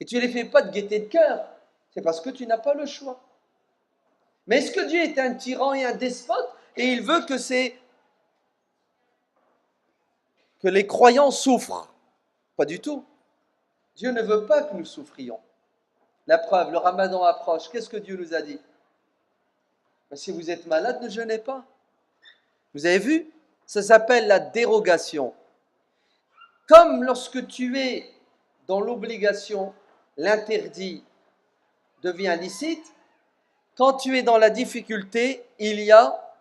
Et tu ne les fais pas de gaieté de cœur. C'est parce que tu n'as pas le choix. Mais est-ce que Dieu est un tyran et un despote et il veut que les croyants souffrent? Pas du tout. Dieu ne veut pas que nous souffrions. La preuve, le ramadan approche. Qu'est-ce que Dieu nous a dit? Ben, si vous êtes malade, ne jeûnez pas. Vous avez vu? Ça s'appelle la dérogation. Comme lorsque tu es dans l'obligation, l'interdit devient licite. Quand tu es dans la difficulté, il y a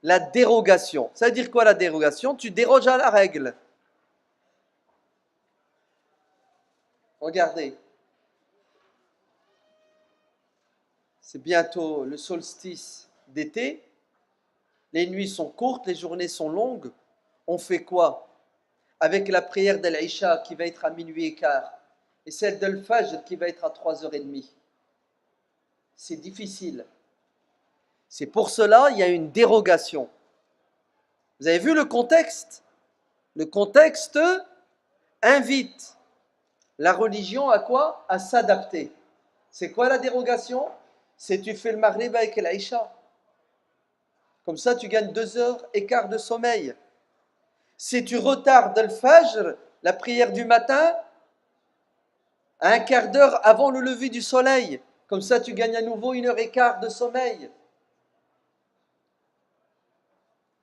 la dérogation. Ça veut dire quoi la dérogation? Tu déroges à la règle. Regardez, c'est bientôt le solstice d'été. Les nuits sont courtes, les journées sont longues. On fait quoi? Avec la prière d'Al-Isha qui va être à minuit et quart et celle d'Al-Fajr qui va être à 3h30. C'est difficile. C'est pour cela qu'il y a une dérogation. Vous avez vu le contexte? Le contexte invite la religion à quoi? À s'adapter. C'est quoi la dérogation? C'est tu fais le maghrib avec l'Aïcha. Comme ça, tu gagnes 2h15 de sommeil. Si tu retardes le fajr, la prière du matin, à un quart d'heure avant le lever du soleil. Comme ça, tu gagnes à nouveau 1h15 de sommeil.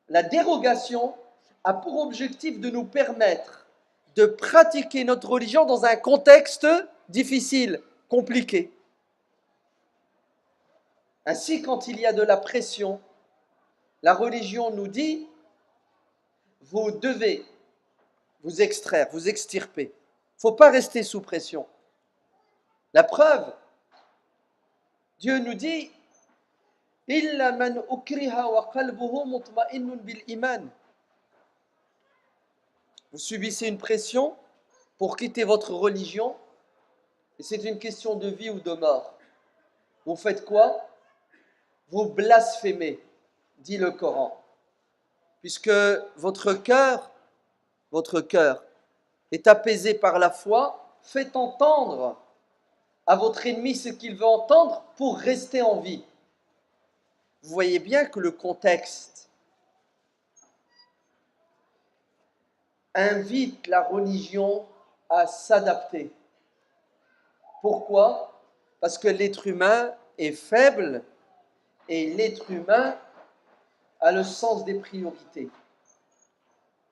La dérogation a pour objectif de nous permettre de pratiquer notre religion dans un contexte difficile, compliqué. Ainsi, quand il y a de la pression, la religion nous dit, vous devez vous extraire, vous extirper. Il ne faut pas rester sous pression. La preuve, Dieu nous dit, إِلَّا مَنْ أُكْرِهَ وَقَلْبُهُ مُطْمَئِنٌ بِالْإِيمَانِ. Vous subissez une pression pour quitter votre religion, et c'est une question de vie ou de mort. Vous faites quoi? Vous blasphémez, dit le Coran, puisque votre cœur est apaisé par la foi, faites entendre à votre ennemi ce qu'il veut entendre pour rester en vie. Vous voyez bien que le contexte invite la religion à s'adapter. Pourquoi? Parce que l'être humain est faible et l'être humain a le sens des priorités.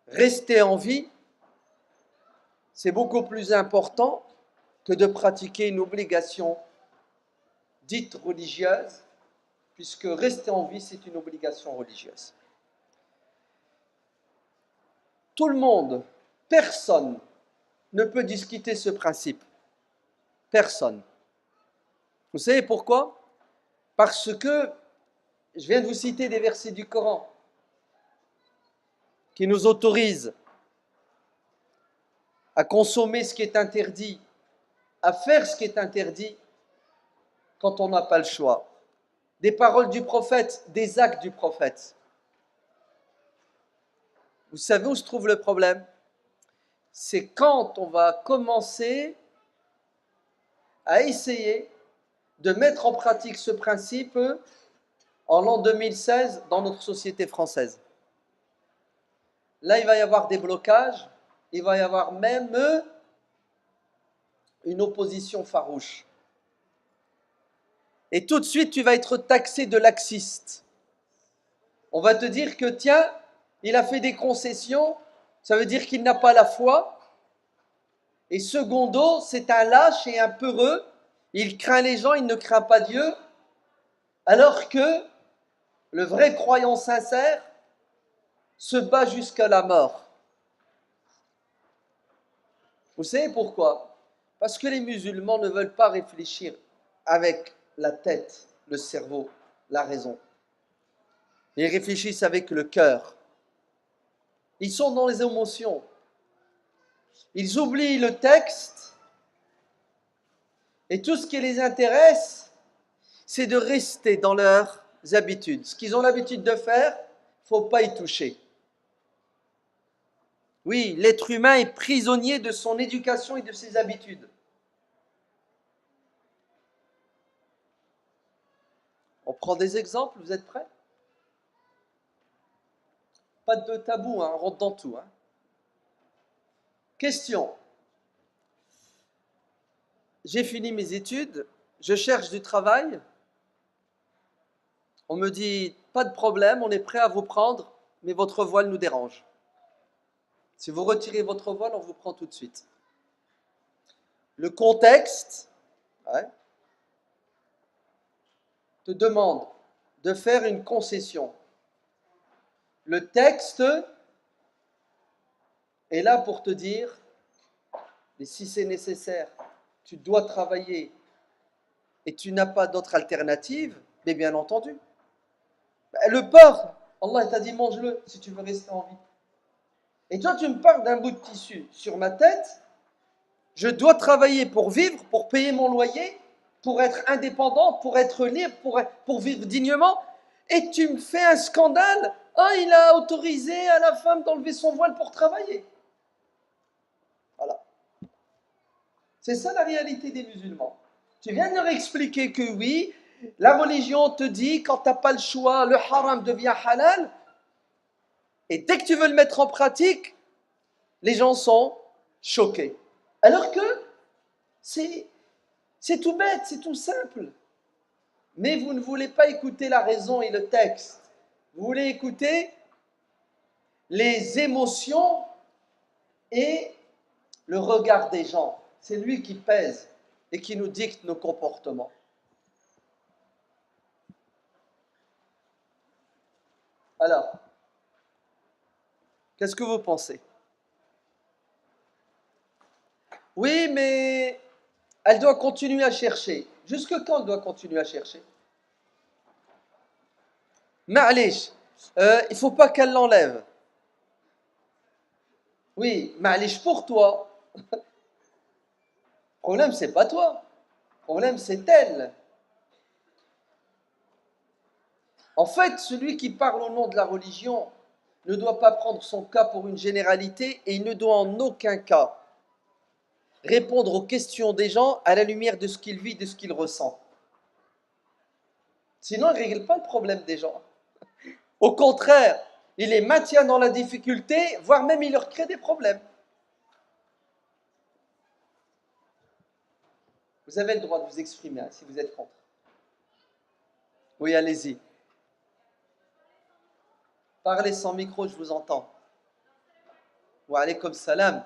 Rester en vie, c'est beaucoup plus important que de pratiquer une obligation dite religieuse, puisque rester en vie, c'est une obligation religieuse. Tout le monde, personne ne peut discuter ce principe. Personne. Vous savez pourquoi? Parce que, je viens de vous citer des versets du Coran qui nous autorisent à consommer ce qui est interdit, à faire ce qui est interdit quand on n'a pas le choix. Des paroles du prophète, des actes du prophète. Vous savez où se trouve le problème? C'est quand on va commencer à essayer de mettre en pratique ce principe en l'an 2016 dans notre société française. Là, il va y avoir des blocages, il va y avoir même une opposition farouche. Et tout de suite, tu vas être taxé de laxiste. On va te dire que, tiens, il a fait des concessions, ça veut dire qu'il n'a pas la foi. Et secondo, c'est un lâche et un peureux. Il craint les gens, il ne craint pas Dieu. Alors que le vrai croyant sincère se bat jusqu'à la mort. Vous savez pourquoi? Parce que les musulmans ne veulent pas réfléchir avec la tête, le cerveau, la raison. Ils réfléchissent avec le cœur. Ils sont dans les émotions. Ils oublient le texte et tout ce qui les intéresse, c'est de rester dans leurs habitudes. Ce qu'ils ont l'habitude de faire, il ne faut pas y toucher. Oui, l'être humain est prisonnier de son éducation et de ses habitudes. prend des exemples, vous êtes prêts? Pas de tabou, hein, on rentre dans tout. Hein. Question. J'ai fini mes études, je cherche du travail. On me dit, pas de problème, on est prêt à vous prendre, mais votre voile nous dérange. Si vous retirez votre voile, on vous prend tout de suite. Le contexte te demande de faire une concession. Le texte est là pour te dire, mais si c'est nécessaire, tu dois travailler et tu n'as pas d'autre alternative, mais bien entendu. Le porc, Allah t'a dit mange-le si tu veux rester en vie. Et toi, tu me parles d'un bout de tissu sur ma tête. Je dois travailler pour vivre, pour payer mon loyer, pour être indépendant, pour être libre, pour vivre dignement. Et tu me fais un scandale. Ah, il a autorisé à la femme d'enlever son voile pour travailler. Voilà. C'est ça la réalité des musulmans. Tu viens de leur expliquer que oui, la religion te dit quand tu n'as pas le choix, le haram devient halal. Et dès que tu veux le mettre en pratique, les gens sont choqués. Alors que c'est tout bête, c'est tout simple. Mais vous ne voulez pas écouter la raison et le texte. Vous voulez écouter les émotions et le regard des gens. C'est lui qui pèse et qui nous dicte nos comportements. Alors, qu'est-ce que vous pensez? Oui, mais elle doit continuer à chercher. Jusque quand elle doit continuer à chercher? Ma'alish, il ne faut pas qu'elle l'enlève. Oui, ma'alish pour toi. Le problème, c'est pas toi. Le problème, c'est elle. En fait, celui qui parle au nom de la religion ne doit pas prendre son cas pour une généralité et il ne doit en aucun cas répondre aux questions des gens à la lumière de ce qu'il vit, de ce qu'il ressent. Sinon, il ne règle pas le problème des gens. Au contraire, il les maintient dans la difficulté, voire même il leur crée des problèmes. Vous avez le droit de vous exprimer, hein, si vous êtes contre. Oui, allez-y. Parlez sans micro, je vous entends. Wa alaykoum salam.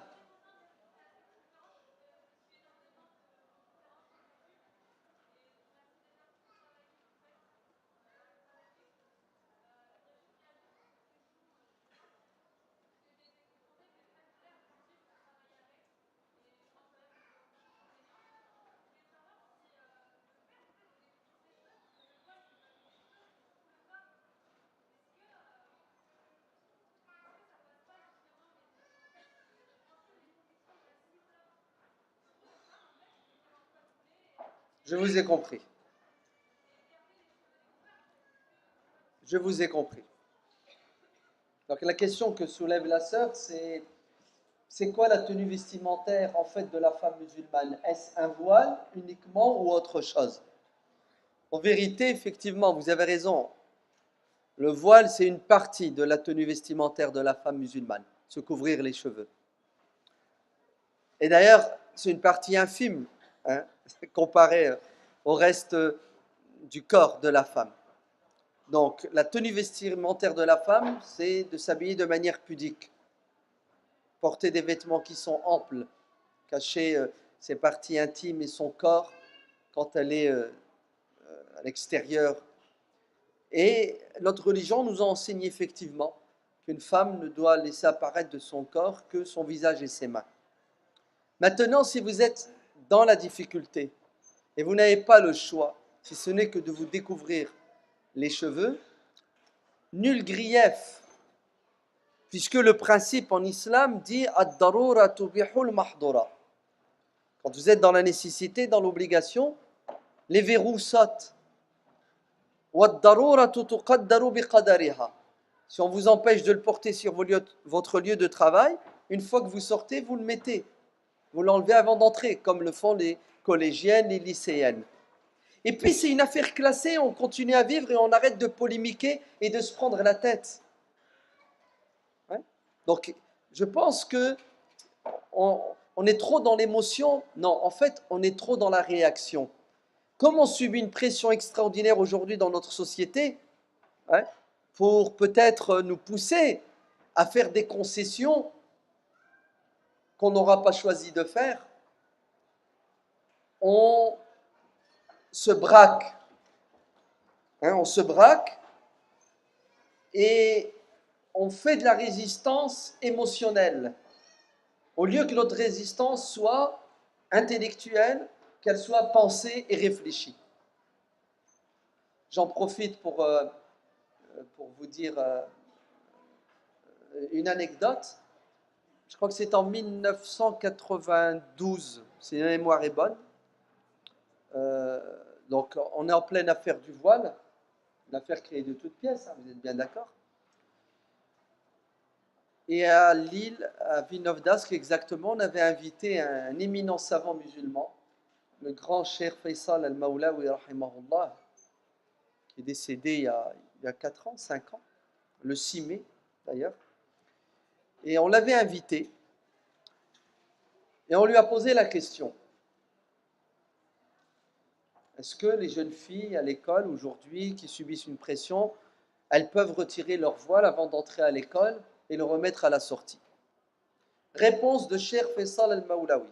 Je vous ai compris. Je vous ai compris. Donc la question que soulève la sœur, c'est quoi la tenue vestimentaire en fait de la femme musulmane? Est-ce un voile uniquement ou autre chose? En vérité, effectivement, vous avez raison. Le voile, c'est une partie de la tenue vestimentaire de la femme musulmane, se couvrir les cheveux. Et d'ailleurs, c'est une partie infime, hein, comparée au reste du corps de la femme. Donc, la tenue vestimentaire de la femme, c'est de s'habiller de manière pudique, porter des vêtements qui sont amples, cacher ses parties intimes et son corps quand elle est à l'extérieur. Et notre religion nous a enseigné effectivement qu'une femme ne doit laisser apparaître de son corps que son visage et ses mains. Maintenant, si vous êtes dans la difficulté et vous n'avez pas le choix, si ce n'est que de vous découvrir les cheveux, nul grief, puisque le principe en islam dit ad-darura tubihul mahdura. Quand vous êtes dans la nécessité, dans l'obligation, les verrous sautent. Si on vous empêche de le porter sur votre lieu de travail, une fois que vous sortez, vous le mettez. Vous l'enlevez avant d'entrer, comme le font les collégiennes, les lycéennes. Et puis c'est une affaire classée, on continue à vivre et on arrête de polémiquer et de se prendre la tête. Ouais. Donc je pense que on est trop dans l'émotion. Non, en fait, on est trop dans la réaction. Comme on subit une pression extraordinaire aujourd'hui dans notre société, ouais, pour peut-être nous pousser à faire des concessions qu'on n'aura pas choisi de faire, on se braque. On se braque et on fait de la résistance émotionnelle. Au lieu que notre résistance soit intellectuelle, qu'elle soit pensée et réfléchie. J'en profite pour vous dire une anecdote. Je crois que c'est en 1992, si ma mémoire est bonne. Donc on est en pleine affaire du voile, une affaire créée de toutes pièces, hein, vous êtes bien d'accord. Et à Lille, à Villeneuve d'Ascq exactement, on avait invité un éminent savant musulman, le grand Cheikh Faisal al-Mawlawi, rahimahullah, qui est décédé il y a 4 ans, 5 ans, le 6 mai d'ailleurs. Et on l'avait invité, et on lui a posé la question. Est-ce que les jeunes filles à l'école aujourd'hui qui subissent une pression, elles peuvent retirer leur voile avant d'entrer à l'école et le remettre à la sortie? Réponse de Cheikh Faisal al-Mawlawi.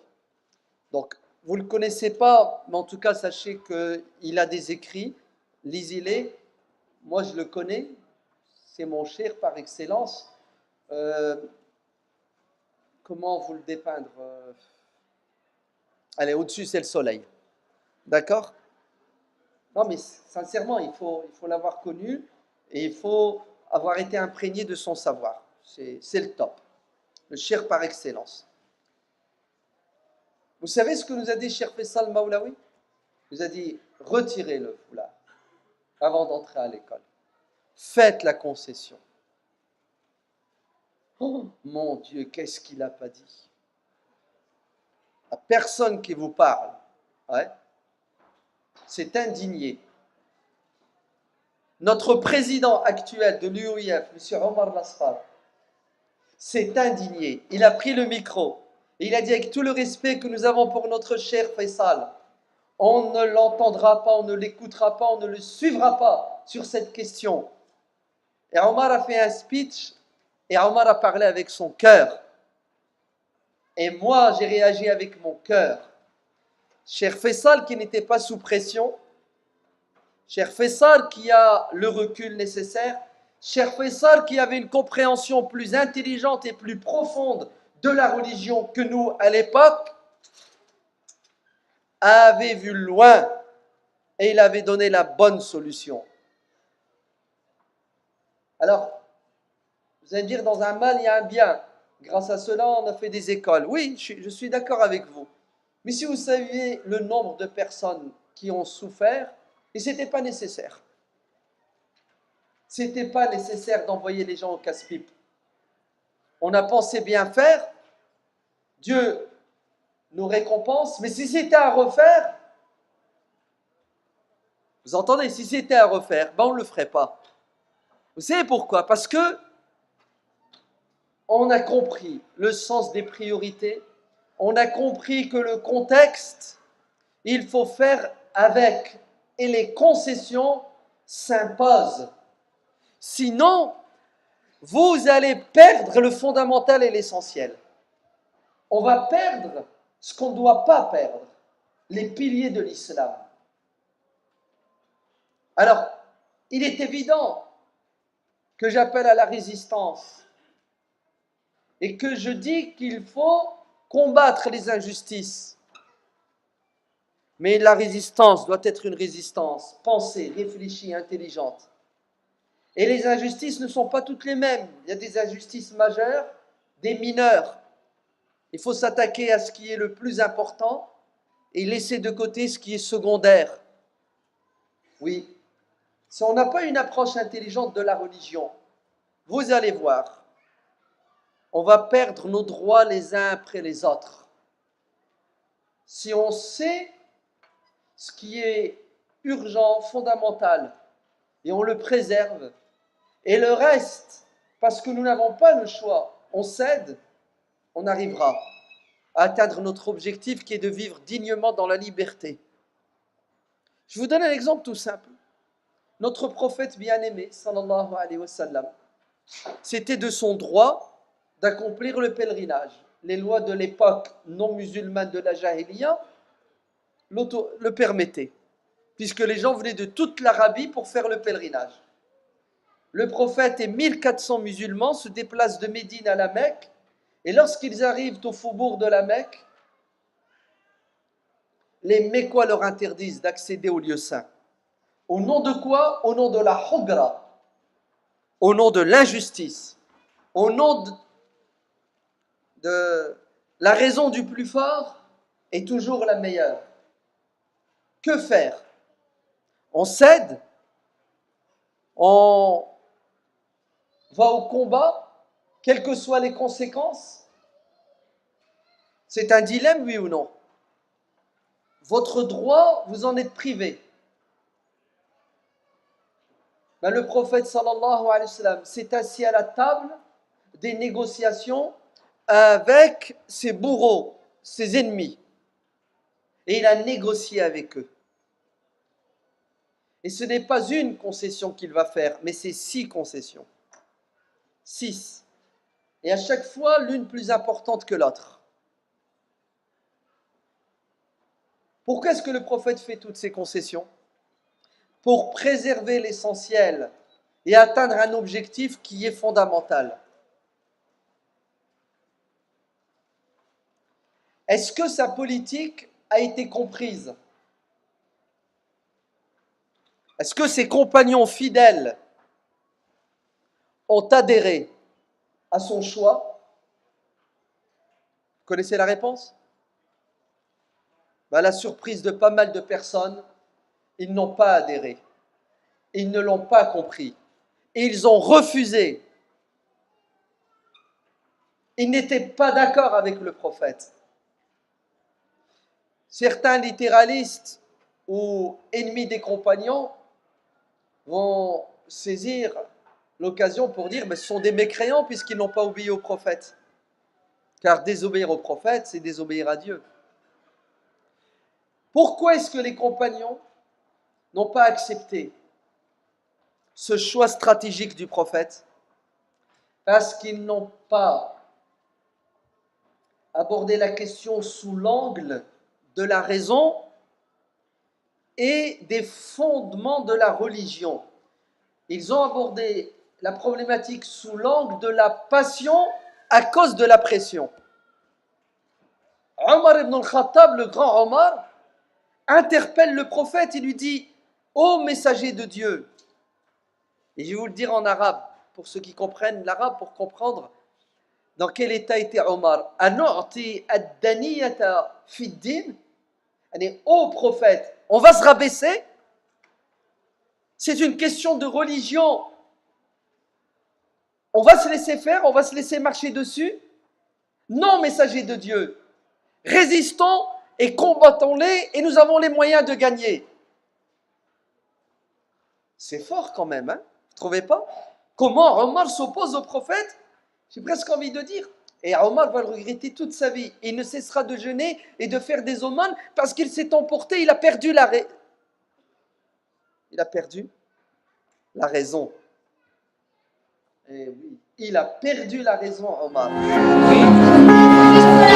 Donc, vous ne le connaissez pas, mais en tout cas, sachez qu'il a des écrits, lisez-les. Moi, je le connais, c'est mon cheikh par excellence. Comment vous le dépeindre? Allez, au-dessus, c'est le soleil. D'accord? Non, mais sincèrement, il faut l'avoir connu et il faut avoir été imprégné de son savoir. C'est le top. Le cheikh par excellence. Vous savez ce que nous a dit Cheikh Faisal Maulawi? Il nous a dit, retirez le foulard avant d'entrer à l'école. Faites la concession. Oh mon Dieu, qu'est-ce qu'il n'a pas dit? La personne qui vous parle, ouais, s'est indigné. Notre président actuel de l'UOIF, M. Omar Nasrallah, s'est indigné. Il a pris le micro et il a dit avec tout le respect que nous avons pour notre cher Faisal, on ne l'entendra pas, on ne l'écoutera pas, on ne le suivra pas sur cette question. Et Omar a fait un speech et Omar a parlé avec son cœur. Et moi, j'ai réagi avec mon cœur. Cher Faisal qui n'était pas sous pression, cher Faisal qui a le recul nécessaire, cher Faisal qui avait une compréhension plus intelligente et plus profonde de la religion que nous à l'époque, avait vu loin et il avait donné la bonne solution. Alors, vous allez me dire, dans un mal, il y a un bien. Grâce à cela, on a fait des écoles. Oui, je suis d'accord avec vous. Mais si vous saviez le nombre de personnes qui ont souffert, et ce n'était pas nécessaire. Ce n'était pas nécessaire d'envoyer les gens au casse-pipe. On a pensé bien faire, Dieu nous récompense, mais si c'était à refaire, vous entendez, si c'était à refaire, ben on ne le ferait pas. Vous savez pourquoi? Parce que on a compris le sens des priorités, on a compris que le contexte, il faut faire avec, et les concessions s'imposent. Sinon, vous allez perdre le fondamental et l'essentiel. On va perdre ce qu'on ne doit pas perdre, les piliers de l'islam. Alors, il est évident que j'appelle à la résistance et que je dis qu'il faut combattre les injustices. Mais la résistance doit être une résistance pensée, réfléchie, intelligente. Et les injustices ne sont pas toutes les mêmes. Il y a des injustices majeures, des mineures. Il faut s'attaquer à ce qui est le plus important et laisser de côté ce qui est secondaire. Oui, si on n'a pas une approche intelligente de la religion, vous allez voir, on va perdre nos droits les uns après les autres. Si on sait ce qui est urgent, fondamental, et on le préserve. Et le reste, parce que nous n'avons pas le choix, on cède, on arrivera à atteindre notre objectif qui est de vivre dignement dans la liberté. Je vous donne un exemple tout simple. Notre prophète bien-aimé, sallallahu alayhi wa sallam, c'était de son droit d'accomplir le pèlerinage. Les lois de l'époque non musulmane de la Jahiliya le permettaient, puisque les gens venaient de toute l'Arabie pour faire le pèlerinage. Le prophète et 1400 musulmans se déplacent de Médine à la Mecque, et lorsqu'ils arrivent au faubourg de la Mecque, les Mécois leur interdisent d'accéder au lieu saint. Au nom de quoi? Au nom de la hugra, au nom de l'injustice, au nom de la raison du plus fort est toujours la meilleure. Que faire? On cède? On va au combat, quelles que soient les conséquences? C'est un dilemme, oui ou non? Votre droit, vous en êtes privé. Ben, le prophète sallallahu alayhi wa sallam s'est assis à la table des négociations avec ses bourreaux, ses ennemis. Et il a négocié avec eux. Et ce n'est pas une concession qu'il va faire, mais c'est 6 concessions. 6. Et à chaque fois, l'une plus importante que l'autre. Pourquoi est-ce que le prophète fait toutes ces concessions? Pour préserver l'essentiel et atteindre un objectif qui est fondamental. Est-ce que sa politique a été comprise? Est-ce que ses compagnons fidèles ont adhéré à son choix? Vous connaissez la réponse? À la surprise de pas mal de personnes, ils n'ont pas adhéré. Ils ne l'ont pas compris. Et ils ont refusé. Ils n'étaient pas d'accord avec le prophète. Certains littéralistes ou ennemis des compagnons vont saisir l'occasion pour dire mais ce sont des mécréants puisqu'ils n'ont pas obéi au prophète. Car désobéir au prophète, c'est désobéir à Dieu. Pourquoi est-ce que les compagnons n'ont pas accepté ce choix stratégique du prophète? Parce qu'ils n'ont pas abordé la question sous l'angle de la raison et des fondements de la religion. Ils ont abordé la problématique sous l'angle de la passion à cause de la pression. Omar ibn al-Khattab, le grand Omar, interpelle le prophète, il lui dit « Ô messager de Dieu !» Et je vais vous le dire en arabe, pour ceux qui comprennent l'arabe, pour comprendre dans quel état était Omar. « Anu'ti ad-daniyata fid-din » Ô prophète, on va se rabaisser? C'est une question de religion. On va se laisser faire, on va se laisser marcher dessus? Non, messager de Dieu. Résistons et combattons-les et nous avons les moyens de gagner. C'est fort quand même, hein? Vous ne trouvez pas? Comment Omar s'oppose au prophète? J'ai presque envie de dire. Et Omar va le regretter toute sa vie. Il ne cessera de jeûner et de faire des aumônes parce qu'il s'est emporté, il a perdu la raison. Et oui, il a perdu la raison, Omar. Oui.